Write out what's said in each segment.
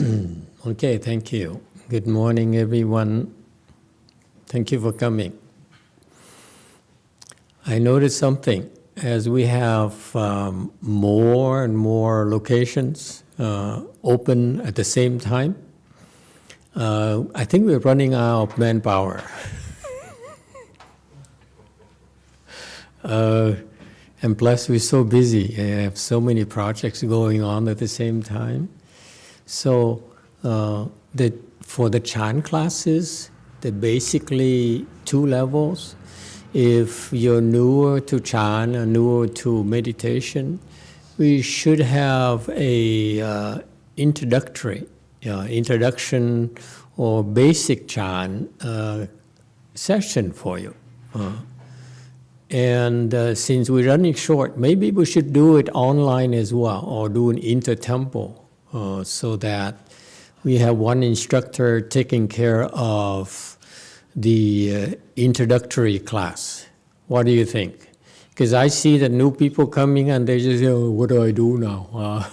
Okay, thank you. Good morning, everyone. Thank you for coming. I noticed something. As we have more and more locations open at the same time, I think we're running out of manpower. And plus, we're so busy. I have so many projects going on at the same time. So for the Chan classes, they're basically two levels. If you're newer to Chan or newer to meditation, we should have a introduction or basic Chan session for you. And since we're running short, maybe we should do it online as well, or do an inter-temple, so that we have one instructor taking care of the introductory class. What do you think? Because I see that new people coming and they just say, oh, what do I do now?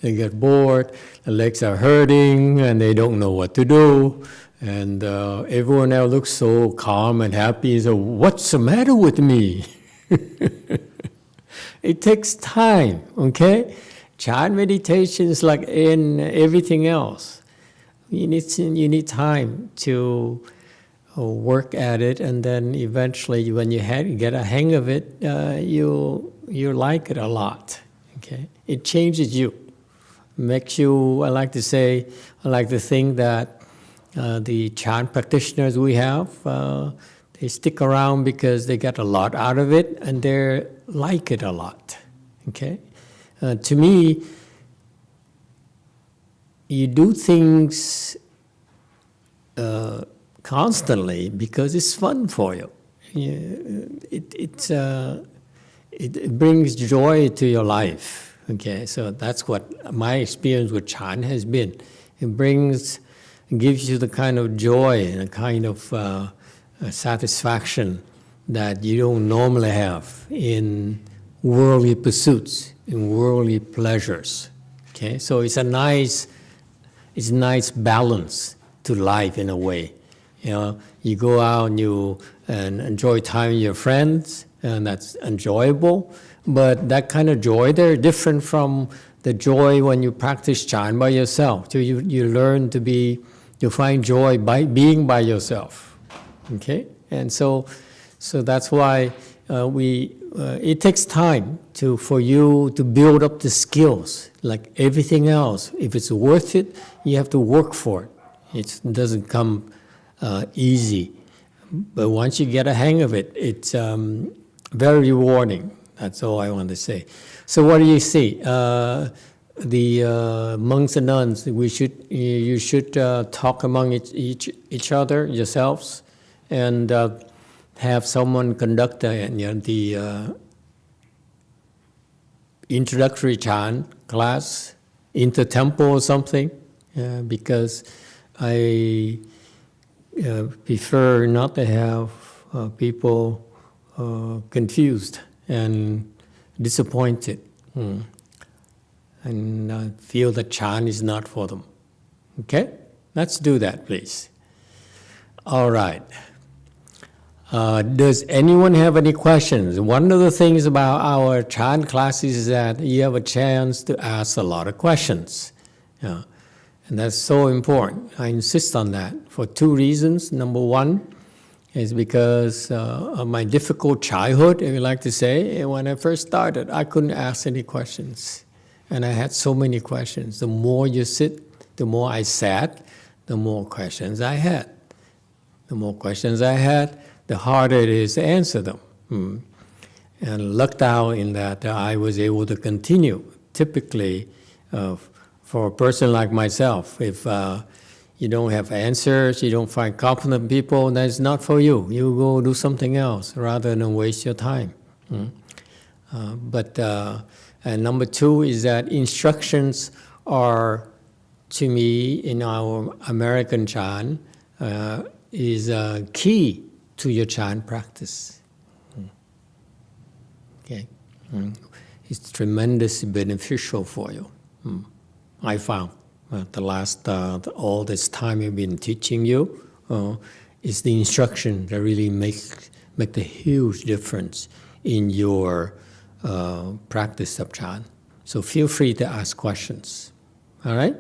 They get bored, the legs are hurting, and they don't know what to do. And everyone else looks so calm and happy. So, what's the matter with me? It takes time, okay? Chan meditation is like in everything else. You need time to work at it, and then eventually, when you get a hang of it, you like it a lot. Okay, it changes you, makes you. I like to think that the Chan practitioners we have, they stick around because they get a lot out of it, and they like it a lot. Okay. To me, you do things constantly because it's fun for you. It brings joy to your life. Okay, so that's what my experience with Chan has been. It gives you the kind of joy and a kind of satisfaction that you don't normally have in worldly pursuits, in worldly pleasures. Okay, so it's a nice balance to life in a way. You know, you go out and you enjoy time with your friends, and that's enjoyable. But that kind of joy there is different from the joy when you practice Chan by yourself. So you learn to find joy by being by yourself. Okay, and so that's why it takes time for you to build up the skills. Like everything else, if it's worth it, you have to work for it. It doesn't come easy. But once you get a hang of it, it's very rewarding. That's all I want to say. So what do you see? The monks and nuns, you should talk among each other, yourselves, and have someone conduct the introductory Chan class, inter-temple or something, because I prefer not to have people confused and disappointed, and feel that Chan is not for them. Okay? Let's do that, please. All right. Does anyone have any questions? One of the things about our Chan classes is that you have a chance to ask a lot of questions. Yeah. And that's so important. I insist on that for two reasons. Number one is because of my difficult childhood, if you like to say. When I first started, I couldn't ask any questions. And I had so many questions. The more you sit, the more I sat, the more questions I had. The more questions I had, the harder it is to answer them. And lucked out in that I was able to continue. Typically, for a person like myself, if you don't have answers, you don't find competent people, then it's not for you. You go do something else rather than waste your time. And number two is that instructions are, to me, in our American Chan, is key to your Chan practice. Okay, it's tremendously beneficial for you. I found. the last all this time I've been teaching you, is the instruction that really make the huge difference in your practice of Chan. So feel free to ask questions. All right?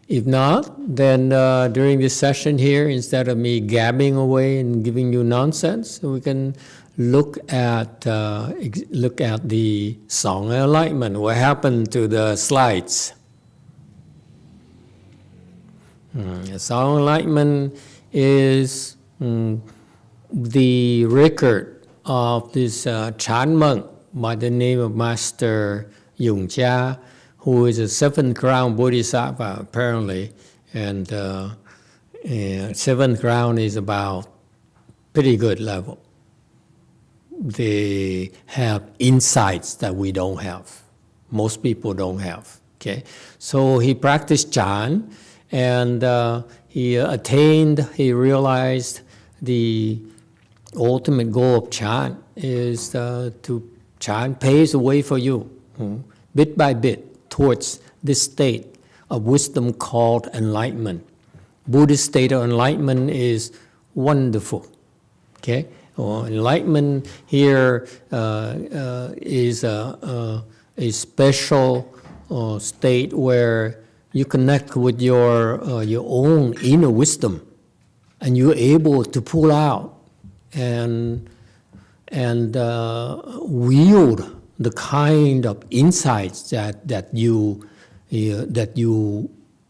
If not, then during this session here, instead of me gabbing away and giving you nonsense, we can look at the Song of Enlightenment. What happened to the slides? The Song of Enlightenment is the record of this Chan monk by the name of Master Yung Chia, who is a seventh ground Bodhisattva apparently, and seventh ground is about pretty good level. They have insights that we don't have. Most people don't have. Okay, so he practiced Chan, and he realized the ultimate goal of Chan is to Chan paves the way for you, bit by bit, towards this state of wisdom called enlightenment. Buddhist state of enlightenment is wonderful. Okay, enlightenment here is a special state where you connect with your own inner wisdom, and you're able to pull out and wield the kind of insights that you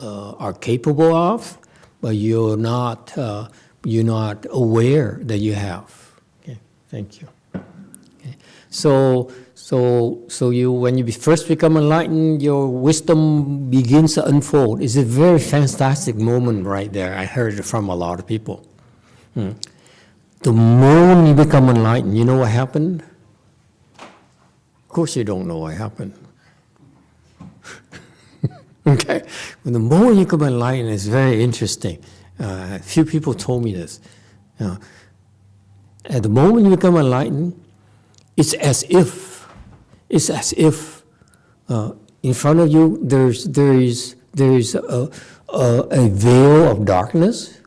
are capable of, but you're not aware that you have. Okay, thank you. Okay. So you, when you first become enlightened, your wisdom begins to unfold. It's a very fantastic moment right there. I heard it from a lot of people. The moment you become enlightened, you know what happened? Of course you don't know what happened. Okay? When the moment you become enlightened, it's very interesting. A few people told me this. At the moment you become enlightened, it's as if in front of you there is a veil of darkness,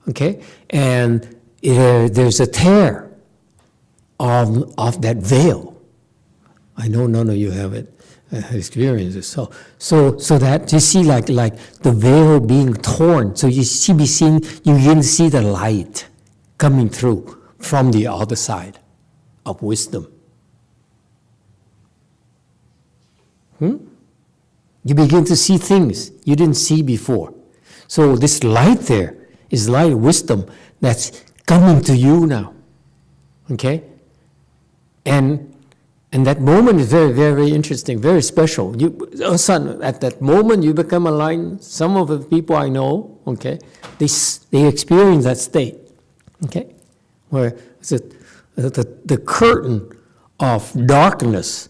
okay, and there's a tear of that veil. I know none of you have experienced it. So that you see like the veil being torn. So you begin to see the light coming through from the other side of wisdom. You begin to see things you didn't see before. So this light there is light of wisdom that's coming to you now. Okay? And that moment is very, very interesting, very special. All of a sudden, at that moment you become enlightened. Some of the people I know, okay, they experience that state, okay, where the curtain of darkness,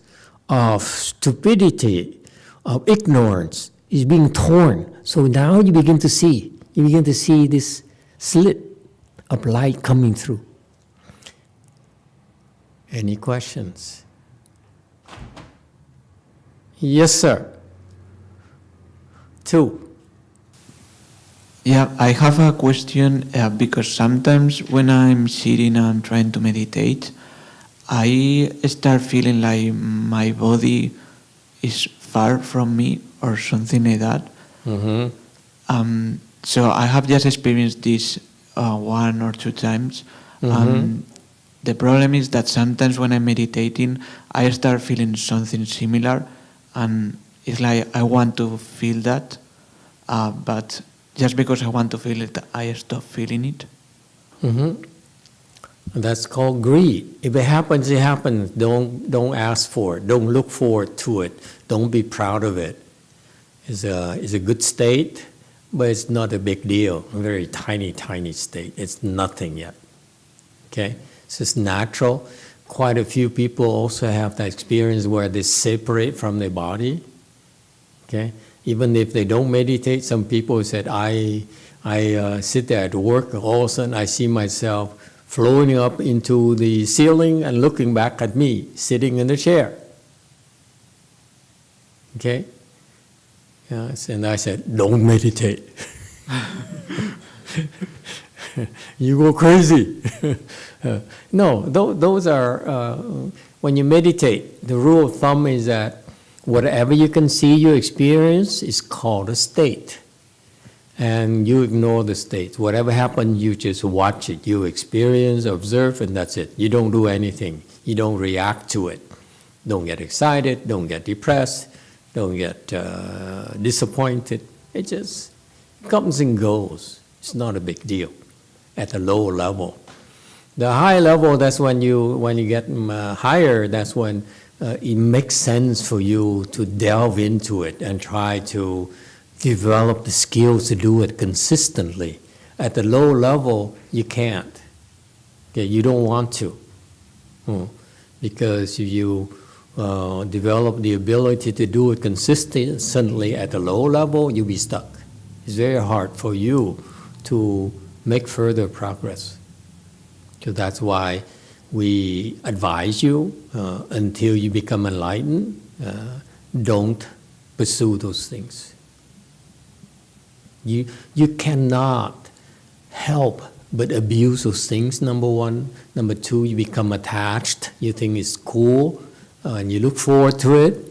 of stupidity, of ignorance is being torn. So now you begin to see this slit of light coming through. Any questions? Yes, sir. 2. Yeah, I have a question because sometimes when I'm sitting and trying to meditate, I start feeling like my body is far from me or something like that. Mm-hmm. So I have just experienced this 1 or 2 times. Mm-hmm. The problem is that sometimes when I'm meditating, I start feeling something similar, and it's like I want to feel that, but just because I want to feel it, I stop feeling it. Mm-hmm. That's called greed. If it happens, it happens. Don't ask for it. Don't look forward to it. Don't be proud of it. It's a good state, but it's not a big deal. A very tiny, tiny state. It's nothing yet. Okay? It's just natural. Quite a few people also have that experience where they separate from their body. Okay? Even if they don't meditate, some people said, I sit there at work, all of a sudden I see myself floating up into the ceiling and looking back at me, sitting in the chair. Okay? Yes, and I said, don't meditate. You go crazy. No, those are, when you meditate, the rule of thumb is that whatever you can see, you experience is called a state. And you ignore the state. Whatever happens, you just watch it. You experience, observe, and that's it. You don't do anything. You don't react to it. Don't get excited, don't get depressed, don't get disappointed. It just comes and goes. It's not a big deal at a low level. The high level, that's when you get higher, that's when it makes sense for you to delve into it and try to develop the skills to do it consistently. At the low level, you can't. Okay, you don't want to. Because if you develop the ability to do it consistently at the low level, you'll be stuck. It's very hard for you to make further progress. So that's why we advise you until you become enlightened, don't pursue those things. You cannot help but abuse those things, number one. Number two, you become attached. You think it's cool, and you look forward to it.